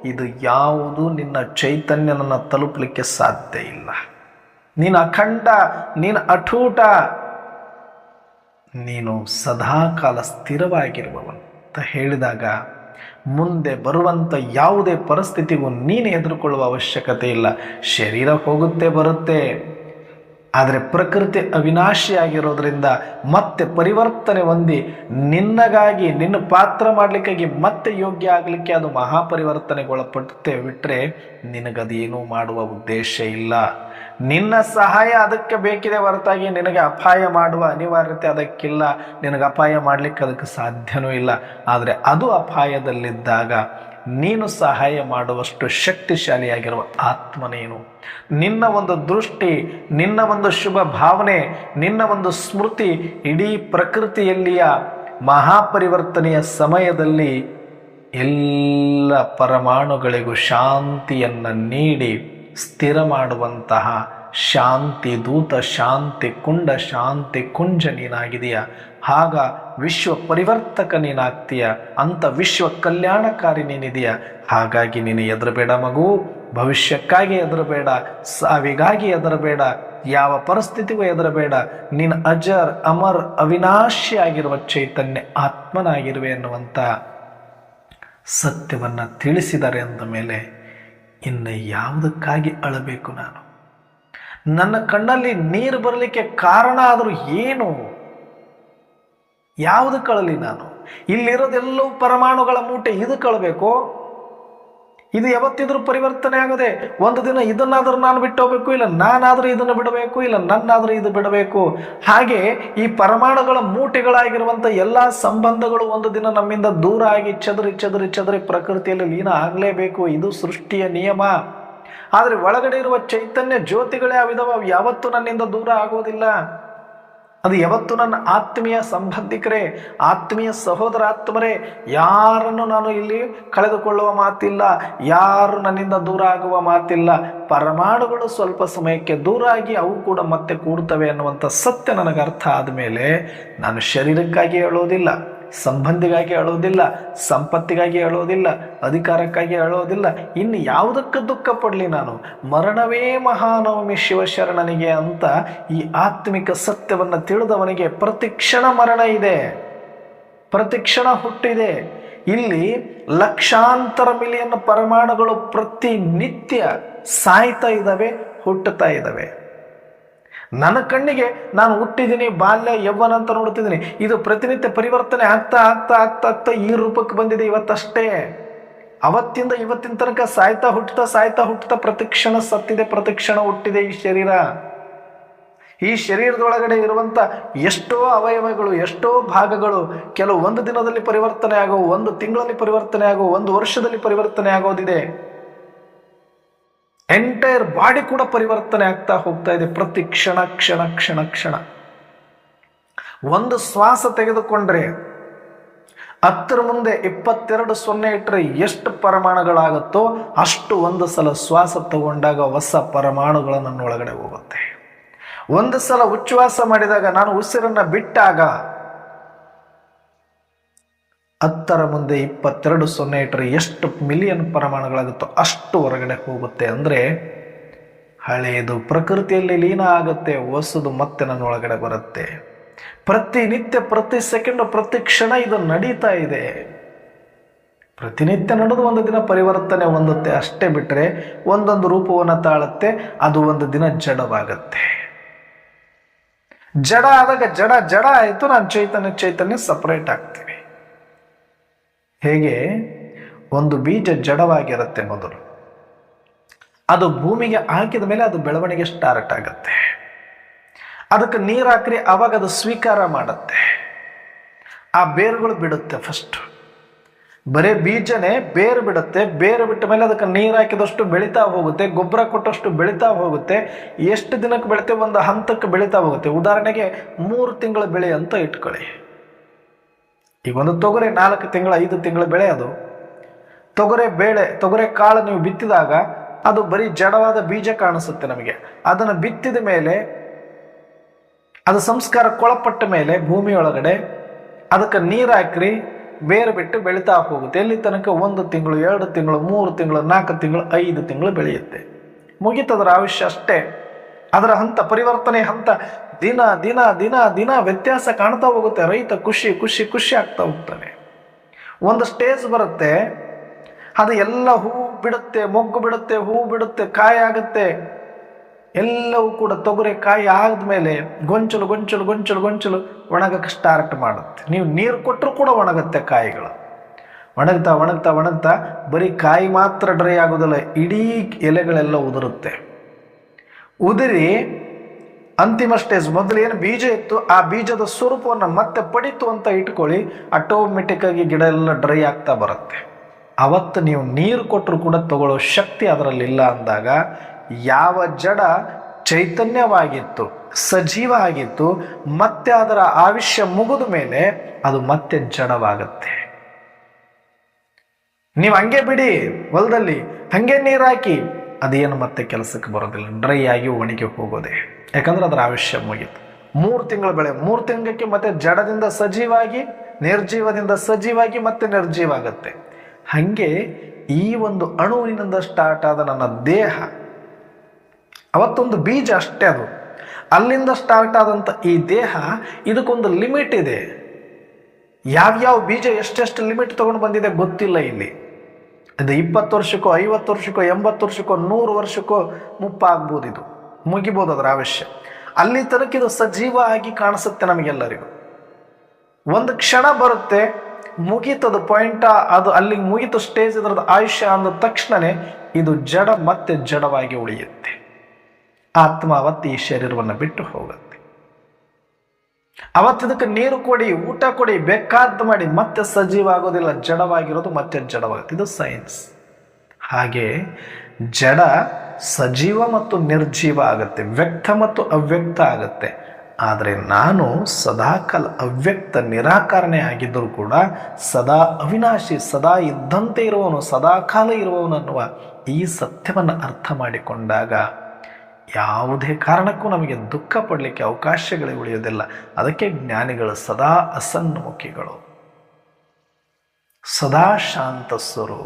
ಇದು ಯಾವುದು ನಿನ್ನ ಚೈತನ್ಯನನ್ನು ತಲುಪಲಿಕ್ಕೆ ಸಾಧ್ಯ ಇಲ್ಲ. ನೀನು ಅಖಂಡ, ನೀನು ಅಠೂಟ, ನೀನು ಸದಾಕಾಲ ಸ್ಥಿರವಾಗಿರುವವನು ಅಂತ ಹೇಳಿದಾಗ ಮುಂದೆ ಬರುವಂಥ ಯಾವುದೇ ಪರಿಸ್ಥಿತಿಗೂ ನೀನು ಎದುರುಕೊಳ್ಳುವ ಅವಶ್ಯಕತೆ ಇಲ್ಲ. ಶರೀರ ಹೋಗುತ್ತೆ ಬರುತ್ತೆ, ಆದರೆ ಪ್ರಕೃತಿ ಅವಿನಾಶಿಯಾಗಿರೋದ್ರಿಂದ ಮತ್ತೆ ಪರಿವರ್ತನೆ ಹೊಂದಿ ನಿನ್ನಗಾಗಿ, ನಿನ್ನ ಪಾತ್ರ ಮಾಡಲಿಕ್ಕಾಗಿ ಮತ್ತೆ ಯೋಗ್ಯ ಆಗಲಿಕ್ಕೆ ಅದು ಮಹಾಪರಿವರ್ತನೆಗೊಳಪಡುತ್ತೆ ಬಿಟ್ಟರೆ ನಿನಗದೇನೂ ಮಾಡುವ ಉದ್ದೇಶ ಇಲ್ಲ. ನಿನ್ನ ಸಹಾಯ ಅದಕ್ಕೆ ಬೇಕಿದೆ ಹೊರತಾಗಿ ನಿನಗೆ ಅಪಾಯ ಮಾಡುವ ಅನಿವಾರ್ಯತೆ ಅದಕ್ಕಿಲ್ಲ. ನಿನಗೆ ಅಪಾಯ ಮಾಡಲಿಕ್ಕೆ ಅದಕ್ಕೆ ಸಾಧ್ಯನೂ ಇಲ್ಲ. ಆದರೆ ಅದು ಅಪಾಯದಲ್ಲಿದ್ದಾಗ ನೀನು ಸಹಾಯ ಮಾಡುವಷ್ಟು ಶಕ್ತಿಶಾಲಿಯಾಗಿರುವ ಆತ್ಮನೇನು. ನಿನ್ನ ಒಂದು ದೃಷ್ಟಿ, ನಿನ್ನ ಒಂದು ಶುಭ ಭಾವನೆ, ನಿನ್ನ ಒಂದು ಸ್ಮೃತಿ ಇಡೀ ಪ್ರಕೃತಿಯಲ್ಲಿಯ ಮಹಾಪರಿವರ್ತನೆಯ ಸಮಯದಲ್ಲಿ ಎಲ್ಲ ಪರಮಾಣುಗಳಿಗೂ ಶಾಂತಿಯನ್ನು ನೀಡಿ ಸ್ಥಿರ ಮಾಡುವಂತಹ ಶಾಂತಿ ದೂತ, ಶಾಂತಿ ಕುಂಡ, ಶಾಂತಿ ಕುಂಜ ನೀನಾಗಿದೆಯಾ. ಆಗ ವಿಶ್ವ ಪರಿವರ್ತಕ ನೀನಾಗ್ತೀಯ. ಅಂಥ ವಿಶ್ವ ಕಲ್ಯಾಣಕಾರಿ ನೀನಿದೆಯಾ. ಹಾಗಾಗಿ ನೀನು ಹೆದರಬೇಡ ಮಗು, ಭವಿಷ್ಯಕ್ಕಾಗಿ ಹೆದರಬೇಡ, ಸಾವಿಗಾಗಿ ಹೆದರಬೇಡ, ಯಾವ ಪರಿಸ್ಥಿತಿಗೂ ಹೆದರಬೇಡ. ನೀನು ಅಜರ್ ಅಮರ್ ಅವಿನಾಶಿಯಾಗಿರುವ ಚೈತನ್ಯ ಆತ್ಮನಾಗಿರುವೆ ಎನ್ನುವಂಥ ಸತ್ಯವನ್ನು ತಿಳಿಸಿದ್ದಾರೆ. ಅಂದ ಮೇಲೆ ಇನ್ನು ಯಾವುದಕ್ಕಾಗಿ ಅಳಬೇಕು ನಾನು? ನನ್ನ ಕಣ್ಣಲ್ಲಿ ನೀರು ಬರಲಿಕ್ಕೆ ಕಾರಣ ಆದರೂ ಏನು? ಯಾವುದಕ್ಕೆ ಅಳಲಿ ನಾನು? ಇಲ್ಲಿರೋದೆಲ್ಲವೂ ಪರಮಾಣುಗಳ ಮೂಟೆ, ಇದಕ್ಕೆ ಅಳಬೇಕು? ಇದು ಯಾವತ್ತಿದ್ರೂ ಪರಿವರ್ತನೆ ಆಗದೆ. ಒಂದು ದಿನ ಇದನ್ನಾದರೂ ನಾನು ಬಿಟ್ಟು ಹೋಗ್ಬೇಕು, ಇಲ್ಲ ನಾನಾದರೂ ಇದನ್ನು ಬಿಡಬೇಕು, ಇಲ್ಲ ನನ್ನಾದರೂ ಇದು ಬಿಡಬೇಕು. ಹಾಗೆ ಈ ಪರಮಾಣುಗಳ ಮೂಟೆಗಳಾಗಿರುವಂಥ ಎಲ್ಲ ಸಂಬಂಧಗಳು ಒಂದು ದಿನ ನಮ್ಮಿಂದ ದೂರ ಆಗಿ ಚದರಿ ಚದರಿ ಚದರಿ ಪ್ರಕೃತಿಯಲ್ಲಿ ಲೀನ ಆಗಲೇಬೇಕು. ಇದು ಸೃಷ್ಟಿಯ ನಿಯಮ. ಆದರೆ ಒಳಗಡೆ ಇರುವ ಚೈತನ್ಯ ಜ್ಯೋತಿಗಳೇ ಅವಿದವ, ಯಾವತ್ತೂ ನನ್ನಿಂದ ದೂರ ಆಗೋದಿಲ್ಲ. ಅದು ಯಾವತ್ತು ನನ್ನ ಆತ್ಮೀಯ ಸಂಬಂಧಿಕರೇ, ಆತ್ಮೀಯ ಸಹೋದರಾತ್ಮರೇ, ಯಾರನ್ನು ನಾನು ಇಲ್ಲಿ ಕಳೆದುಕೊಳ್ಳುವ ಮಾತಿಲ್ಲ, ಯಾರು ನನ್ನಿಂದ ದೂರ ಆಗುವ ಮಾತಿಲ್ಲ. ಪರಮಾಣುಗಳು ಸ್ವಲ್ಪ ಸಮಯಕ್ಕೆ ದೂರ ಆಗಿ ಅವು ಕೂಡ ಮತ್ತೆ ಕೂಡ್ತವೆ ಅನ್ನುವಂಥ ಸತ್ಯ ನನಗೆ ಅರ್ಥ ಆದಮೇಲೆ ನಾನು ಶರೀರಕ್ಕಾಗಿ ಹೇಳೋದಿಲ್ಲ, ಸಂಬಂಧಿಗಾಗಿ ಅಳೋದಿಲ್ಲ, ಸಂಪತ್ತಿಗಾಗಿ ಅಳೋದಿಲ್ಲ, ಅಧಿಕಾರಕ್ಕಾಗಿ ಅಳೋದಿಲ್ಲ. ಇನ್ನು ಯಾವುದಕ್ಕೆ ದುಃಖ ಪಡಲಿ ನಾನು? ಮರಣವೇ ಮಹಾನವಮಿ ಶಿವಶರಣನಿಗೆ ಅಂತ ಈ ಆತ್ಮಿಕ ಸತ್ಯವನ್ನು ತಿಳಿದವನಿಗೆ ಪ್ರತಿಕ್ಷಣ ಮರಣ ಇದೆ, ಪ್ರತಿಕ್ಷಣ ಹುಟ್ಟಿದೆ. ಇಲ್ಲಿ ಲಕ್ಷಾಂತರ ಮಿಲಿಯನ್ ಪರಮಾಣುಗಳು ಪ್ರತಿನಿತ್ಯ ಸಾಯ್ತಾ ಇದ್ದಾವೆ, ಹುಟ್ಟುತ್ತಾ ಇದ್ದಾವೆ. ನನ್ನ ಕಣ್ಣಿಗೆ ನಾನು ಹುಟ್ಟಿದ್ದೀನಿ, ಬಾಲ್ಯ ಯೌವನ ಅಂತ ನೋಡ್ತಿದ್ದೀನಿ. ಇದು ಪ್ರತಿನಿತ್ಯ ಪರಿವರ್ತನೆ ಆಗ್ತಾ ಆಗ್ತಾ ಆಗ್ತಾ ಆಗ್ತಾ ಈ ರೂಪಕ್ಕೆ ಬಂದಿದೆ ಇವತ್ತಷ್ಟೇ. ಅವತ್ತಿಂದ ಇವತ್ತಿನ ತನಕ ಸಾಯ್ತಾ ಹುಟ್ಟುತ್ತಾ ಪ್ರತಿಕ್ಷಣ ಸತ್ತಿದೆ, ಪ್ರತಿಕ್ಷಣ ಹುಟ್ಟಿದೆ ಈ ಶರೀರ. ಈ ಶರೀರದೊಳಗಡೆ ಇರುವಂಥ ಎಷ್ಟೋ ಅವಯವಗಳು, ಎಷ್ಟೋ ಭಾಗಗಳು ಕೆಲವು ಒಂದು ದಿನದಲ್ಲಿ ಪರಿವರ್ತನೆ ಆಗೋ, ಒಂದು ತಿಂಗಳಲ್ಲಿ ಪರಿವರ್ತನೆ ಆಗೋ, ಒಂದು ವರ್ಷದಲ್ಲಿ ಪರಿವರ್ತನೆ ಆಗೋದಿದೆ. ಎಂಟೈರ್ ಬಾಡಿ ಕೂಡ ಪರಿವರ್ತನೆ ಆಗ್ತಾ ಹೋಗ್ತಾ ಇದೆ ಪ್ರತಿ ಕ್ಷಣ ಕ್ಷಣ ಕ್ಷಣ ಕ್ಷಣ. ಒಂದು ಶ್ವಾಸ ತೆಗೆದುಕೊಂಡ್ರೆ 10 ಮುಂದೆ 22 0 ಇಟ್ಟರೆ ಎಷ್ಟು ಪರಮಾಣುಗಳಾಗುತ್ತೋ ಅಷ್ಟು ಒಂದು ಸಲ ಶ್ವಾಸ ತಗೊಂಡಾಗ ಹೊಸ ಪರಮಾಣುಗಳು ನನ್ನ ಒಳಗಡೆ ಹೋಗುತ್ತೆ. ಒಂದು ಸಲ ಉಚ್ಛ್ವಾಸ ಮಾಡಿದಾಗ, ನಾನು ಉಸಿರನ್ನ ಬಿಟ್ಟಾಗ 10 ಮುಂದೆ 22 0 ಇಟ್ಟರೆ ಎಷ್ಟು ಮಿಲಿಯನ್ ಪರಮಾಣುಗಳಾಗುತ್ತೋ ಅಷ್ಟು ಹೊರಗಡೆ ಹೋಗುತ್ತೆ. ಅಂದರೆ ಹಳೆಯದು ಪ್ರಕೃತಿಯಲ್ಲಿ ಲೀನ ಆಗುತ್ತೆ, ಹೊಸದು ಮತ್ತೆ ನನ್ನ ಒಳಗಡೆ ಬರುತ್ತೆ. ಪ್ರತಿನಿತ್ಯ, ಪ್ರತಿ ಸೆಕೆಂಡು, ಪ್ರತಿ ಕ್ಷಣ ಇದು ನಡೀತಾ ಇದೆ. ಪ್ರತಿನಿತ್ಯ ನಡೆದು ಒಂದು ದಿನ ಪರಿವರ್ತನೆ ಹೊಂದುತ್ತೆ ಅಷ್ಟೇ, ಬಿಟ್ಟರೆ ಒಂದೊಂದು ರೂಪವನ್ನು ತಾಳುತ್ತೆ, ಅದು ಒಂದು ದಿನ ಜಡವಾಗತ್ತೆ. ಜಡ ಆದಾಗ ಜಡ ಜಡ ಆಯಿತು, ನಾನು ಚೈತನ್ಯ ಸಪರೇಟ್ ಆಗ್ತೀವಿ. ಹೇಗೆ ಒಂದು ಬೀಜ ಜಡವಾಗಿರುತ್ತೆ ಮೊದಲು, ಅದು ಭೂಮಿಗೆ ಹಾಕಿದ ಮೇಲೆ ಅದು ಬೆಳವಣಿಗೆ ಸ್ಟಾರ್ಟ್ ಆಗುತ್ತೆ. ಅದಕ್ಕೆ ನೀರು ಹಾಕ್ರಿ, ಅವಾಗ ಅದು ಸ್ವೀಕಾರ ಮಾಡುತ್ತೆ, ಆ ಬೇರುಗಳು ಬಿಡುತ್ತೆ. ಫಸ್ಟ್ ಬರೀ ಬೀಜನೇ ಬೇರು ಬಿಡುತ್ತೆ. ಬೇರು ಬಿಟ್ಟ ಮೇಲೆ ಅದಕ್ಕೆ ನೀರು ಹಾಕಿದಷ್ಟು ಬೆಳೀತಾ ಹೋಗುತ್ತೆ, ಗೊಬ್ಬರ ಕೊಟ್ಟಷ್ಟು ಬೆಳೀತಾ ಹೋಗುತ್ತೆ. ಎಷ್ಟು ದಿನಕ್ಕೆ ಬೆಳಿತೆ? ಒಂದು ಹಂತಕ್ಕೆ ಬೆಳೀತಾ ಹೋಗುತ್ತೆ. ಉದಾಹರಣೆಗೆ 3 ತಿಂಗಳ ಬೆಳೆ ಅಂತ ಇಟ್ಕೊಳ್ಳಿ. ಈಗ ಒಂದು ತೊಗರೆ 4 ತಿಂಗಳ 5 ತಿಂಗಳ ಬೆಳೆ. ಅದು ತೊಗರೆ ಕಾಳು ನೀವು ಬಿತ್ತಿದಾಗ ಅದು ಬರೀ ಜಡವಾದ ಬೀಜ ಕಾಣಿಸುತ್ತೆ ನಮಗೆ. ಅದನ್ನು ಬಿತ್ತಿದ ಮೇಲೆ ಅದು ಸಂಸ್ಕಾರಕ್ಕೊಳಪಟ್ಟ ಮೇಲೆ ಭೂಮಿಯೊಳಗಡೆ ಅದಕ್ಕೆ ನೀರು ಹಾಕ್ರಿ, ಬೇರೆ ಬಿಟ್ಟು ಬೆಳೀತಾ ಹೋಗುತ್ತೆ. ಎಲ್ಲಿ ತನಕ 1 ತಿಂಗಳು 2 ತಿಂಗಳು 3 ತಿಂಗಳು 4 ತಿಂಗಳು 5 ತಿಂಗಳು ಬೆಳೆಯುತ್ತೆ. ಮುಗೀತದರ ಆಯುಷ್ಯ ಅಷ್ಟೇ. ಅದರ ಹಂತ ಪರಿವರ್ತನೆ ಹಂತ ದಿನ ದಿನ ದಿನ ದಿನ ವ್ಯತ್ಯಾಸ ಕಾಣ್ತಾ ಹೋಗುತ್ತೆ. ರೈತ ಖುಷಿ ಖುಷಿ ಖುಷಿ ಆಗ್ತಾ ಹೋಗ್ತಾನೆ. ಒಂದು ಸ್ಟೇಜ್ ಬರುತ್ತೆ, ಅದು ಎಲ್ಲ ಹೂವು ಬಿಡುತ್ತೆ, ಮೊಗ್ಗು ಬಿಡುತ್ತೆ, ಹೂವು ಬಿಡುತ್ತೆ, ಕಾಯಿ ಆಗುತ್ತೆ. ಎಲ್ಲವೂ ಕೂಡ ತೊಗರೆ ಕಾಯಿ ಆದ್ಮೇಲೆ ಗೊಂಚಲು ಗೊಂಚಲು ಗೊಂಚಲು ಗೊಂಚಲು ಒಣಗಕ್ಕೆ ಸ್ಟಾರ್ಟ್ ಮಾಡುತ್ತೆ. ನೀವು ನೀರು ಕೊಟ್ಟರು ಕೂಡ ಒಣಗುತ್ತೆ ಕಾಯಿಗಳು. ಒಣಗ್ತಾ ಒಣಗ್ತಾ ಒಣಗ್ತಾ ಬರೀ ಕಾಯಿ ಮಾತ್ರ ಡ್ರೈ ಆಗೋದಿಲ್ಲ, ಇಡೀ ಎಲೆಗಳೆಲ್ಲ ಉದುರುತ್ತೆ. ಉದುರಿ ಅಂತಿಮ ಸ್ಟೇಜ್, ಮೊದಲು ಏನು ಬೀಜ ಇತ್ತು ಆ ಬೀಜದ ಸ್ವರೂಪವನ್ನು ಮತ್ತೆ ಪಡಿತು ಅಂತ ಇಟ್ಕೊಳ್ಳಿ, ಆಟೋಮೆಟಿಕ್ ಆಗಿ ಗಿಡ ಎಲ್ಲ ಡ್ರೈ ಆಗ್ತಾ ಬರುತ್ತೆ. ಅವತ್ತು ನೀವು ನೀರು ಕೊಟ್ಟರು ಕೂಡ ತಗೊಳ್ಳೋ ಶಕ್ತಿ ಅದರಲ್ಲಿಲ್ಲ ಅಂದಾಗ, ಯಾವ ಜಡ ಚೈತನ್ಯವಾಗಿತ್ತು, ಸಜೀವ ಆಗಿತ್ತು, ಮತ್ತೆ ಅದರ ಆಯುಷ್ಯ ಮುಗಿದ ಮೇಲೆ ಅದು ಮತ್ತೆ ಜಡವಾಗುತ್ತೆ. ನೀವು ಹಂಗೆ ಬಿಡಿ, ಹೊಲದಲ್ಲಿ ಹಂಗೆ ನೀರು ಹಾಕಿ, ಅದೇನು ಮತ್ತೆ ಕೆಲಸಕ್ಕೆ ಬರೋದಿಲ್ಲ, ಡ್ರೈ ಆಗಿ ಒಣಗಿ ಹೋಗೋದೆ. ಯಾಕಂದ್ರೆ ಅದರ ಆಯುಷ್ಯ ಮುಗೀತು. 3 ತಿಂಗಳ ಬೆಳೆ, 3 ತಿಂಗಳಿಗೆ ಮತ್ತೆ ಜಡದಿಂದ ಸಜೀವಾಗಿ, ನಿರ್ಜೀವದಿಂದ ಸಜೀವಾಗಿ ಮತ್ತೆ ನಿರ್ಜೀವ ಆಗುತ್ತೆ. ಹಾಗೆ ಈ ಒಂದು ಅಣುವಿನಿಂದ ಸ್ಟಾರ್ಟ್ ಆದ ನನ್ನ ದೇಹ ಅವತ್ತೊಂದು ಬೀಜ ಅಷ್ಟೇ. ಅದು ಅಲ್ಲಿಂದ ಸ್ಟಾರ್ಟ್ ಆದಂಥ ಈ ದೇಹ, ಇದಕ್ಕೊಂದು ಲಿಮಿಟ್ ಇದೆ. ಯಾವ್ಯಾವ ಬೀಜ ಎಷ್ಟೆಷ್ಟು ಲಿಮಿಟ್ ತಗೊಂಡು ಬಂದಿದೆ ಗೊತ್ತಿಲ್ಲ. ಇಲ್ಲಿ ಇದು 20 ವರ್ಷಕ್ಕೋ 50 ವರ್ಷಕ್ಕೋ 80 ವರ್ಷಕ್ಕೋ 100 ವರ್ಷಕ್ಕೋ ಮುಪ್ಪಾಗ್ಬೋದು, ಇದು ಮುಗಿಬೋದು ಅದರ ಅವಶ್ಯ. ಅಲ್ಲಿ ತನಕ ಇದು ಸಜೀವ ಆಗಿ ಕಾಣಿಸುತ್ತೆ ನಮಗೆಲ್ಲರಿಗೂ. ಒಂದು ಕ್ಷಣ ಬರುತ್ತೆ, ಮುಗೀತದು ಪಾಯಿಂಟ್, ಅದು ಅಲ್ಲಿಗೆ ಮುಗೀತು ಸ್ಟೇಜ್, ಇದರದ ಆಯುಷ್ಯ ಅಂದ ತಕ್ಷಣನೇ ಇದು ಜಡ ಮತ್ತೆ ಜಡವಾಗಿ ಉಳಿಯುತ್ತೆ. ಆತ್ಮ ಅವತ್ತು ಈ ಶರೀರವನ್ನು ಬಿಟ್ಟು ಹೋಗುತ್ತೆ. ಅವತ್ತಿದಕ್ಕೆ ನೀರು ಕೊಡಿ, ಊಟ ಕೊಡಿ, ಬೇಕಾದ್ದು ಮಾಡಿ, ಮತ್ತೆ ಸಜೀವ ಆಗೋದಿಲ್ಲ, ಜಡವಾಗಿರೋದು ಮತ್ತೆ ಜಡವಾಗುತ್ತೆ. ಇದು ಸೈನ್ಸ್. ಹಾಗೆ ಜಡ ಸಜೀವ ಮತ್ತು ನಿರ್ಜೀವ ಆಗುತ್ತೆ, ವ್ಯಕ್ತ ಮತ್ತು ಅವ್ಯಕ್ತ ಆಗುತ್ತೆ. ಆದರೆ ನಾನು ಸದಾಕಾಲ ಅವ್ಯಕ್ತ ನಿರಾಕರಣೆ ಆಗಿದ್ದರೂ ಕೂಡ ಸದಾ ಅವಿನಾಶಿ, ಸದಾ ಇದ್ದಂತೆ ಇರುವವನು, ಸದಾಕಾಲ ಇರುವವನು ಅನ್ನುವ ಈ ಸತ್ಯವನ್ನು ಅರ್ಥ ಮಾಡಿಕೊಂಡಾಗ ಯಾವುದೇ ಕಾರಣಕ್ಕೂ ನಮಗೆ ದುಃಖ ಪಡಲಿಕ್ಕೆ ಅವಕಾಶಗಳೇ ಉಳಿಯೋದಿಲ್ಲ. ಅದಕ್ಕೆ ಜ್ಞಾನಿಗಳು ಸದಾ ಅಸನ್ಮುಖಿಗಳು, ಸದಾ ಶಾಂತಸ್ವರು,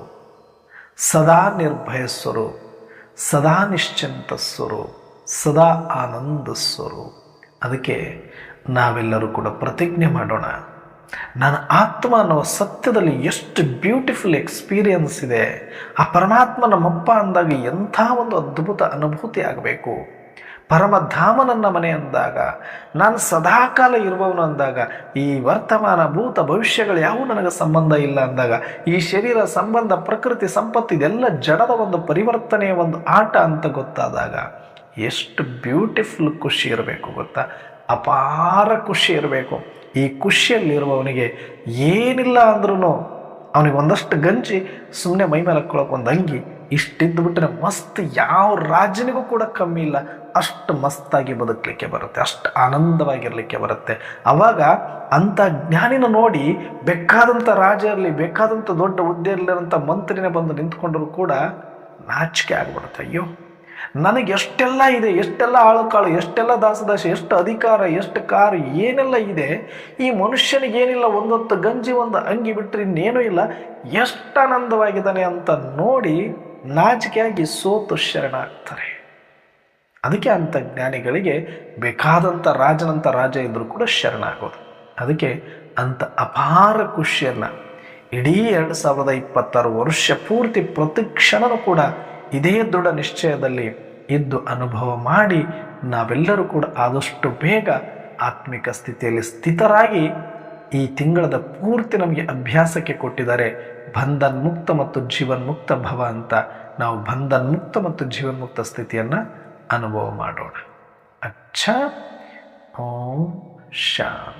ಸದಾ ನಿರ್ಭಯಸ್ವರು, ಸದಾ ನಿಶ್ಚಿಂತಸ್ವರು, ಸದಾ ಆನಂದಸ್ವರು. ಅದಕ್ಕೆ ನಾವೆಲ್ಲರೂ ಕೂಡ ಪ್ರತಿಜ್ಞೆ ಮಾಡೋಣ, ನನ್ನ ಆತ್ಮ ಅನ್ನುವ ಸತ್ಯದಲ್ಲಿ ಎಷ್ಟು ಬ್ಯೂಟಿಫುಲ್ ಎಕ್ಸ್ಪೀರಿಯನ್ಸ್ ಇದೆ. ಆ ಪರಮಾತ್ಮ ನಮ್ಮಪ್ಪ ಅಂದಾಗ ಎಂಥ ಒಂದು ಅದ್ಭುತ ಅನುಭೂತಿ ಆಗಬೇಕು. ಪರಮಧಾಮ ನನ್ನ ಮನೆ ಅಂದಾಗ, ನಾನು ಸದಾಕಾಲ ಇರುವವನು ಅಂದಾಗ, ಈ ವರ್ತಮಾನ ಭೂತ ಭವಿಷ್ಯಗಳು ಯಾವುವು ನನಗೆ ಸಂಬಂಧ ಇಲ್ಲ ಅಂದಾಗ, ಈ ಶರೀರ ಸಂಬಂಧ ಪ್ರಕೃತಿ ಸಂಪತ್ತು ಇದೆಲ್ಲ ಜಡದ ಒಂದು ಪರಿವರ್ತನೆಯ ಒಂದು ಆಟ ಅಂತ ಗೊತ್ತಾದಾಗ ಎಷ್ಟು ಬ್ಯೂಟಿಫುಲ್ ಖುಷಿ ಇರಬೇಕು ಗೊತ್ತಾ? ಅಪಾರ ಖುಷಿ ಇರಬೇಕು. ಈ ಖುಷಿಯಲ್ಲಿರುವವನಿಗೆ ಏನಿಲ್ಲ ಅಂದ್ರೂ ಅವನಿಗೆ ಒಂದಷ್ಟು ಗಂಜಿ, ಸುಮ್ಮನೆ ಮೈ ಮೇಲೆ ಹಾಕ್ಕೊಳ್ಳೋಕೆ ಒಂದು ಅಂಗಿ ಇಷ್ಟಿದ್ದು ಬಿಟ್ಟರೆ ಮಸ್ತ್, ಯಾವ ರಾಜನಿಗೂ ಕೂಡ ಕಮ್ಮಿ ಇಲ್ಲ, ಅಷ್ಟು ಮಸ್ತಾಗಿ ಬದುಕಲಿಕ್ಕೆ ಬರುತ್ತೆ, ಅಷ್ಟು ಆನಂದವಾಗಿರಲಿಕ್ಕೆ ಬರುತ್ತೆ. ಆವಾಗ ಅಂಥ ಜ್ಞಾನಿನ ನೋಡಿ ಬೇಕಾದಂಥ ರಾಜ ಇರಲಿ, ಬೇಕಾದಂಥ ದೊಡ್ಡ ಹುದ್ದೆಯಲ್ಲಿರೋಂಥ ಮಂತ್ರಿನೇ ಬಂದು ನಿಂತ್ಕೊಂಡ್ರೂ ಕೂಡ ನಾಚಿಕೆ ಆಗ್ಬಿಡುತ್ತೆ. ಅಯ್ಯೋ, ನನಗೆ ಎಷ್ಟೆಲ್ಲ ಇದೆ, ಎಷ್ಟೆಲ್ಲ ಆಳುಕಾಳು, ಎಷ್ಟೆಲ್ಲ ದಾಸದಾಸ, ಎಷ್ಟು ಅಧಿಕಾರ, ಎಷ್ಟು ಕಾರು, ಏನೆಲ್ಲ ಇದೆ, ಈ ಮನುಷ್ಯನಿಗೇನಿಲ್ಲ, ಒಂದೊತ್ತು ಗಂಜಿ ಒಂದು ಅಂಗಿ ಬಿಟ್ಟರೆ ಇನ್ನೇನೂ ಇಲ್ಲ, ಎಷ್ಟು ಆನಂದವಾಗಿದ್ದಾನೆ ಅಂತ ನೋಡಿ ನಾಚಿಕೆಯಾಗಿ ಸೋತು ಶರಣಾಗ್ತಾರೆ. ಅದಕ್ಕೆ ಅಂಥ ಜ್ಞಾನಿಗಳಿಗೆ ಬೇಕಾದಂಥ ರಾಜನಂಥ ರಾಜ ಇದ್ದರೂ ಕೂಡ ಶರಣಾಗೋದು. ಅದಕ್ಕೆ ಅಂಥ ಅಪಾರ ಖುಷಿಯನ್ನು ಇಡೀ 2026 ವರ್ಷ ಪೂರ್ತಿ ಪ್ರತಿ ಕ್ಷಣನೂ ಕೂಡ ಇದೇ ದೃಢ ನಿಶ್ಚಯದಲ್ಲಿ ಇದ್ದು ಅನುಭವ ಮಾಡಿ ನಾವೆಲ್ಲರೂ ಕೂಡ ಆದಷ್ಟು ಬೇಗ ಆತ್ಮಿಕ ಸ್ಥಿತಿಯಲ್ಲಿ ಸ್ಥಿತರಾಗಿ ಈ ತಿಂಗಳದ ಪೂರ್ತಿ ನಮಗೆ ಅಭ್ಯಾಸಕ್ಕೆ ಕೊಟ್ಟಿದ್ದಾರೆ. ಬಂಧನ್ಮುಕ್ತ ಮತ್ತು ಜೀವನ್ಮುಕ್ತ ಭವ ಅಂತ. ನಾವು ಬಂಧನ್ಮುಕ್ತ ಮತ್ತು ಜೀವನ್ಮುಕ್ತ ಸ್ಥಿತಿಯನ್ನು ಅನುಭವ ಮಾಡೋಣ. ಅಚ್ಚಾ. ಓಂ ಶಾಂತಿ.